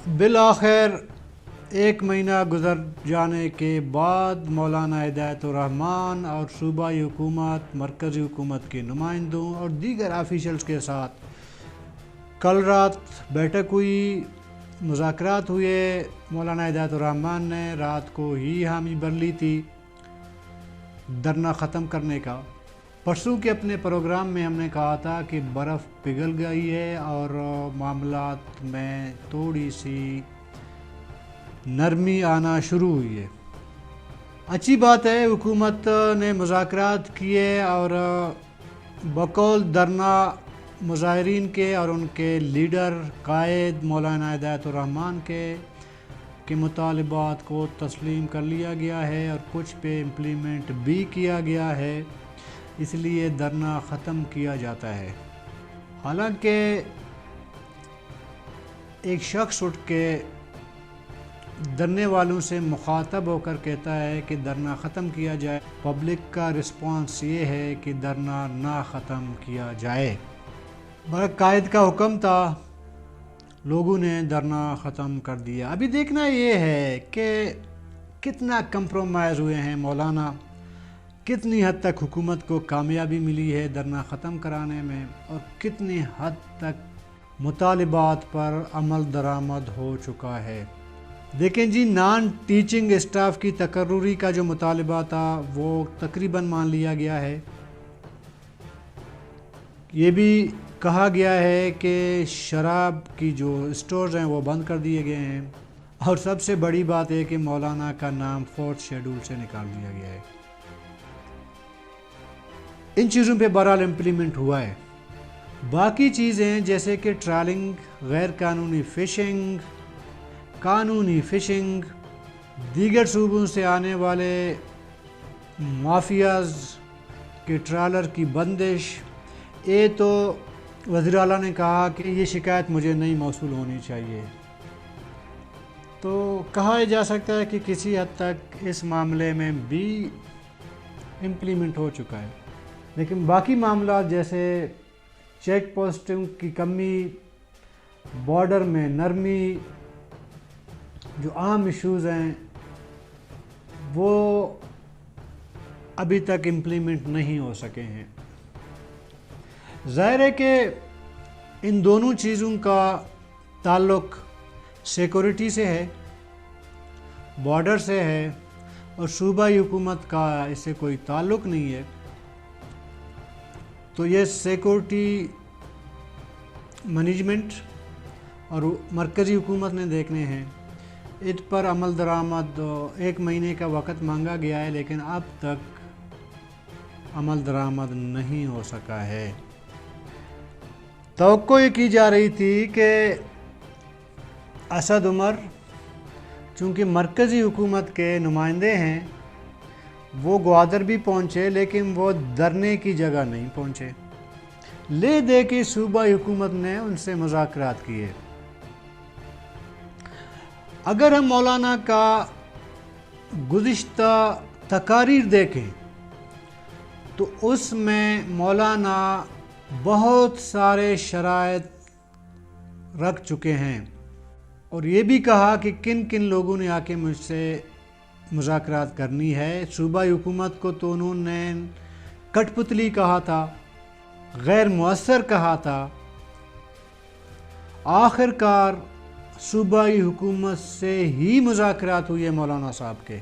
بالآخر ایک مہینہ گزر جانے کے بعد مولانا ہدایت الرحمان اور صوبائی حکومت، مرکزی حکومت کے نمائندوں اور دیگر آفیشلز کے ساتھ کل رات بیٹھک ہوئی، مذاکرات ہوئے۔ مولانا ہدایت الرحمان نے رات کو ہی حامی بھر لی تھی دھرنا ختم کرنے کا۔ پرسوں کے اپنے پروگرام میں ہم نے کہا تھا کہ برف پگھل گئی ہے اور معاملات میں تھوڑی سی نرمی آنا شروع ہوئی ہے۔ اچھی بات ہے، حکومت نے مذاکرات کیے اور بقول دھرنا مظاہرین کے اور ان کے لیڈر قائد مولانا ہدایت الرحمان کے مطالبات کو تسلیم کر لیا گیا ہے اور کچھ پہ امپلیمنٹ بھی کیا گیا ہے، اس لیے دھرنا ختم کیا جاتا ہے۔ حالانکہ ایک شخص اٹھ کے دھرنے والوں سے مخاطب ہو کر کہتا ہے کہ دھرنا ختم کیا جائے، پبلک کا رسپانس یہ ہے کہ دھرنا نہ ختم کیا جائے۔ قائد کا حکم تھا، لوگوں نے دھرنا ختم کر دیا۔ ابھی دیکھنا یہ ہے کہ کتنا کمپرومائز ہوئے ہیں مولانا، کتنی حد تک حکومت کو کامیابی ملی ہے دھرنا ختم کرانے میں، اور کتنی حد تک مطالبات پر عمل درآمد ہو چکا ہے۔ دیکھیں جی، نان ٹیچنگ اسٹاف کی تقرری کا جو مطالبہ تھا وہ تقریباً مان لیا گیا ہے۔ یہ بھی کہا گیا ہے کہ شراب کی جو اسٹورز ہیں وہ بند کر دیے گئے ہیں، اور سب سے بڑی بات ہے کہ مولانا کا نام 4تھ شیڈول سے نکال دیا گیا ہے۔ ان چیزوں پہ بہرحال امپلیمنٹ ہوا ہے۔ باقی چیزیں جیسے کہ ٹرالنگ، غیر قانونی فشنگ، قانونی فشنگ، دیگر صوبوں سے آنے والے مافیاز کے ٹرالر کی بندش، یہ تو وزیر اعلیٰ نے کہا کہ یہ شکایت مجھے نہیں موصول ہونی چاہیے۔ تو کہا جا سکتا ہے کہ کسی حد تک اس معاملے میں بھی امپلیمنٹ ہو چکا ہے، لیکن باقی معاملات جیسے چیک پوسٹوں کی کمی، بارڈر میں نرمی، جو عام ایشوز ہیں وہ ابھی تک امپلیمنٹ نہیں ہو سکے ہیں۔ ظاہر ہے کہ ان دونوں چیزوں کا تعلق سیکورٹی سے ہے، بارڈر سے ہے، اور صوبائی حکومت کا اس سے کوئی تعلق نہیں ہے۔ تو یہ سیکورٹی مینجمنٹ اور مرکزی حکومت نے دیکھنے ہیں۔ اس پر عمل درآمد 1 مہینے کا وقت مانگا گیا ہے، لیکن اب تک عمل درآمد نہیں ہو سکا ہے۔ توقع یہ کی جا رہی تھی کہ اسد عمر چونکہ مرکزی حکومت کے نمائندے ہیں، وہ گوادر بھی پہنچے، لیکن وہ دھرنے کی جگہ نہیں پہنچے، لے دے کے صوبائی حکومت نے ان سے مذاکرات کیے۔ اگر ہم مولانا کا گزشتہ تقاریر دیکھیں تو اس میں مولانا بہت سارے شرائط رکھ چکے ہیں، اور یہ بھی کہا کہ کن کن لوگوں نے آ کے مجھ سے مذاکرات کرنی ہے۔ صوبائی حکومت کو تو انہوں نے کٹ پتلی کہا تھا، غیر مؤثر کہا تھا۔ آخر کار صوبائی حکومت سے ہی مذاکرات ہوئی ہے مولانا صاحب کے۔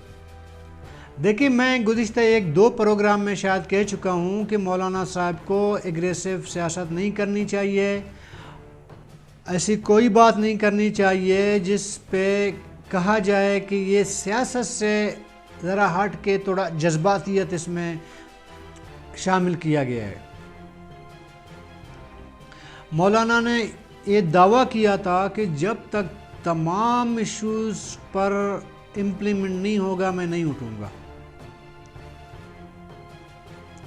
دیکھیں، میں گزشتہ 1-2 پروگرام میں شاید کہہ چکا ہوں کہ مولانا صاحب کو ایگریسو سیاست نہیں کرنی چاہیے، ایسی کوئی بات نہیں کرنی چاہیے جس پہ کہا جائے کہ یہ سیاست سے ذرا ہٹ کے تھوڑا جذباتیت اس میں شامل کیا گیا ہے۔ مولانا نے یہ دعویٰ کیا تھا کہ جب تک تمام ایشوز پر امپلیمنٹ نہیں ہوگا میں نہیں اٹھوں گا۔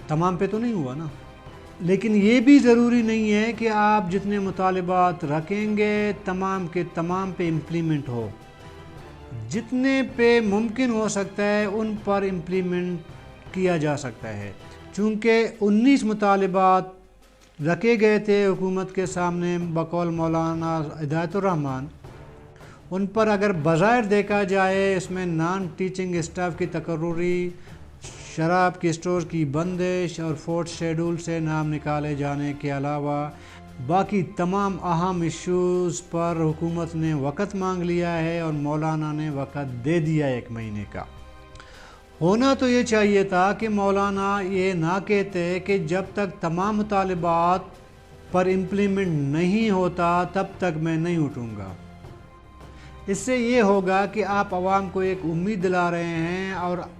تمام پہ تو نہیں ہوا نا، لیکن یہ بھی ضروری نہیں ہے کہ آپ جتنے مطالبات رکھیں گے تمام کے تمام پہ امپلیمنٹ ہو۔ جتنے پہ ممکن ہو سکتا ہے ان پر امپلیمنٹ کیا جا سکتا ہے۔ چونکہ 19 مطالبات رکھے گئے تھے حکومت کے سامنے بقول مولانا ہدایت الرحمان، उन पर अगर बज़ाहिर देखा जाए इसमें नॉन टीचिंग स्टाफ की तकर्रुरी, शराब की स्टोर की बंदिश और फोर्थ शेड्यूल से नाम निकाले जाने के अलावा बाकी तमाम अहम इश्यूज़ पर हुकूमत ने वक़्त मांग लिया है और मौलाना ने वक़्त दे दिया 1 महीने का। होना तो ये चाहिए था कि मौलाना ये ना कहते कि जब तक तमाम मुतालिबात पर इम्प्लीमेंट नहीं होता तब तक मैं नहीं उठूँगा। इससे ये होगा कि आप आवाम को एक उम्मीद दिला रहे हैं और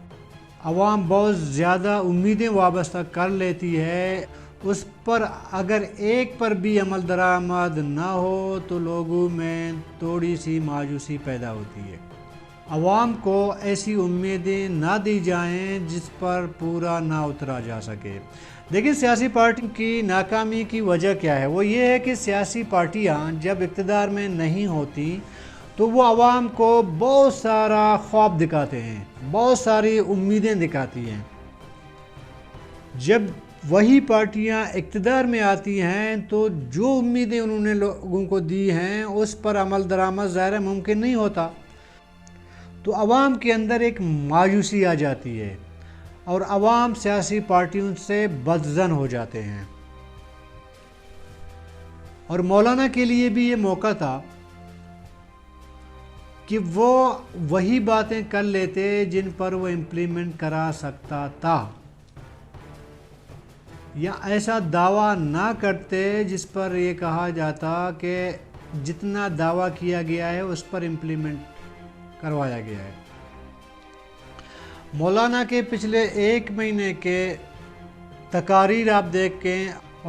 आवाम बहुत ज़्यादा उम्मीदें वाबस्ता कर लेती है, उस पर अगर एक पर भी अमल दरामद ना हो तो लोगों में थोड़ी सी मायूसी पैदा होती है। आवाम को ऐसी उम्मीदें ना दी जाएं जिस पर पूरा ना उतरा जा सके। देखिए सियासी पार्टी की नाकामी की वजह क्या है, वो ये है कि सियासी पार्टियां जब इक़्तिदार में नहीं होती तो वो आवाम को बहुत सारा ख्वाब दिखाते हैं, बहुत सारी उम्मीदें दिखाती हैं। जब वही पार्टियां इक़्तिदार में आती हैं तो जो उम्मीदें उन्होंने लोगों को दी हैं उस पर अमल दरामद ज़ाहिर मुमकिन नहीं होता, तो आवाम के अंदर एक मायूसी आ जाती है और आवाम सियासी पार्टियों से बदज़न हो जाते हैं। और मौलाना के लिए भी ये मौका था कि वो वही बातें कर लेते जिन पर वो इम्प्लीमेंट करा सकता था, या ऐसा दावा ना करते जिस पर ये कहा जाता कि जितना दावा किया गया है उस पर इम्प्लीमेंट करवाया गया है। मौलाना के पिछले 1 महीने के तकारीर आप देख के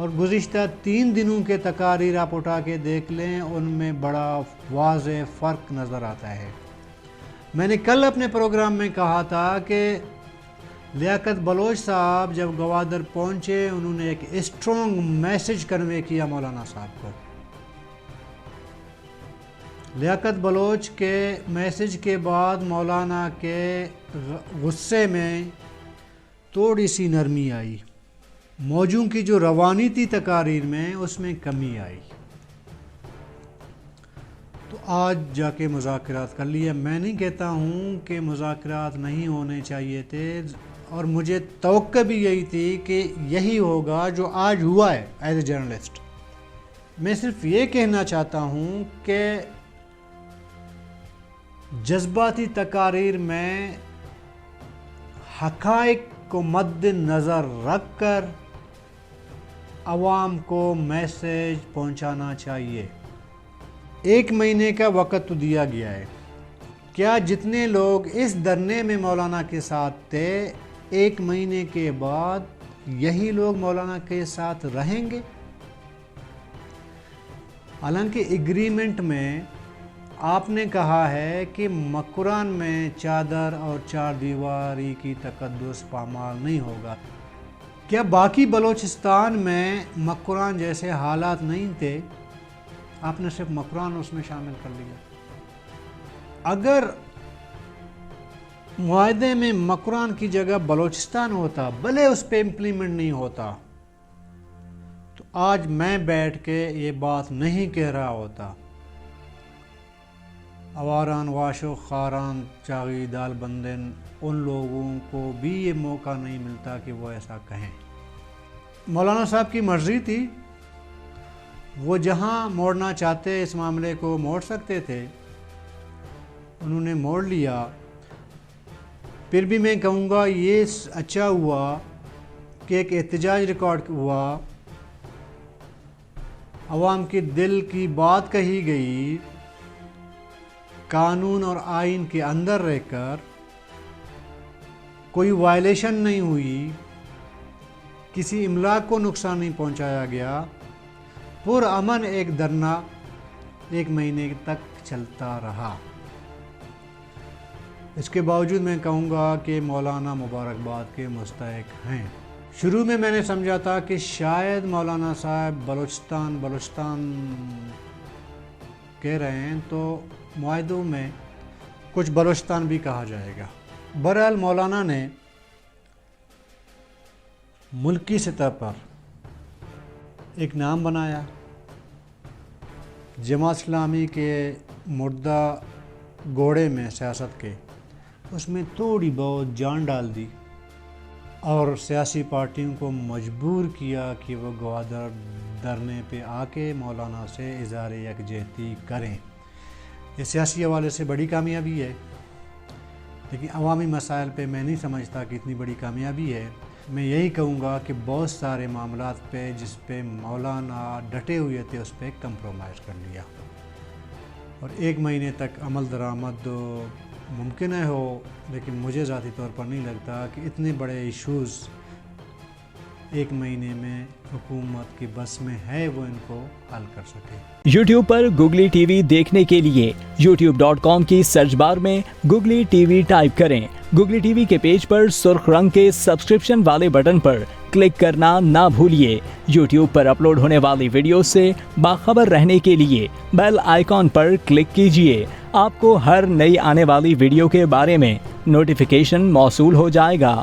और गुज़िश्ता 3 दिनों के तकारीर आप उठा के देख लें, उनमें बड़ा वाज़ेह फ़र्क नज़र आता है। मैंने कल अपने प्रोग्राम में कहा था कि लियाकत बलोच साहब जब गवादर पहुँचे उन्होंने एक स्ट्रॉन्ग मैसेज कन्वे किया मौलाना साहब को। लियाकत बलोच के मैसेज के बाद मौलाना के गुस्से में थोड़ी सी नरमी आई, मौजों की जो रवानी थी तकारीर में उसमें कमी आई, तो आज जाके मुज़ाकरात कर लिए। मैं नहीं कहता हूँ कि मुज़ाकरात नहीं होने चाहिए थे, और मुझे तवक्को भी यही थी कि यही होगा जो आज हुआ है। एज ए जर्नलिस्ट मैं सिर्फ ये कहना चाहता हूँ कि जज्बाती तकारीर में हक़ाइक़ को मद्देनज़र रख कर आवाम को मैसेज पहुंचाना चाहिए। 1 महीने का वक़्त तो दिया गया है, क्या जितने लोग इस धरने में मौलाना के साथ थे 1 महीने के बाद यही लोग मौलाना के साथ रहेंगे? हालांकि एग्रीमेंट में आपने कहा है कि मकुरान में चादर और 4 दीवारी की तकद्दुस पामाल नहीं होगा। क्या बाकी बलोचिस्तान में मकुरान जैसे हालात नहीं थे? आपने सिर्फ मकुरान उसमें शामिल कर लिया। अगर मुआहदे में मकुरान की जगह बलोचिस्तान होता, भले उस पर इम्प्लीमेंट नहीं होता, तो आज मैं बैठ के ये बात नहीं कह रहा होता। आवारान वाशो खारान चागी दाल बंदन, उन लोगों को भी ये मौका नहीं मिलता कि वो ऐसा कहें। मौलाना साहब की मर्ज़ी थी, वो जहाँ मोड़ना चाहते इस मामले को मोड़ सकते थे, उन्होंने मोड़ लिया। फिर भी मैं कहूँगा ये अच्छा हुआ कि एक एहतजाज रिकॉर्ड हुआ, अवाम के दिल की बात कही गई, कानून और आइन के अंदर रहकर कोई वायलेशन नहीं हुई, किसी इमलाक को नुकसान नहीं पहुंचाया गया, पुरअमन एक धरना 1 महीने तक चलता रहा। इसके बावजूद मैं कहूँगा कि मौलाना मुबारकबाद के मुस्तहिक हैं। शुरू में मैंने समझा था कि शायद मौलाना साहब बलूचिस्तान कह रहे हैं तो मुआहदों में कुछ बलूचिस्तान भी कहा जाएगा। बहरहाल मौलाना ने मुल्की सतह पर एक नाम बनाया, जमात इस्लामी के मुर्दा घोड़े में सियासत के उसमें थोड़ी बहुत जान डाल दी और सियासी पार्टियों को मजबूर किया कि वो गवादर धरने पे आके मौलाना से इज़हार यकजहती करें। ये सियासी हवाले से बड़ी कामयाबी है, लेकिन अवामी मसाइल पे मैं नहीं समझता कि इतनी बड़ी कामयाबी है। मैं यही कहूँगा कि बहुत सारे मामलात पे जिस पे मौलाना डटे हुए थे उस पर कंप्रोमाइज़ कर लिया और 1 महीने तक अमल दरामद मुमकिन है हो, लेकिन मुझे ज़ाती तौर पर नहीं लगता कि इतने बड़े इश्यूज़ 1 महीने में हुकूमत की बस में है वो इनको हल कर सके। YouTube पर गुगली टीवी देखने के लिए youtube.com की सर्च बार में गुगली टीवी टाइप करें। गुगली टीवी के पेज पर सुर्ख रंग के सब्सक्रिप्शन वाले बटन पर क्लिक करना ना भूलिए। YouTube पर अपलोड होने वाली वीडियो से बाखबर रहने के लिए बेल आइकॉन पर क्लिक कीजिए। आपको हर नई आने वाली वीडियो के बारे में नोटिफिकेशन मौसूल हो जाएगा।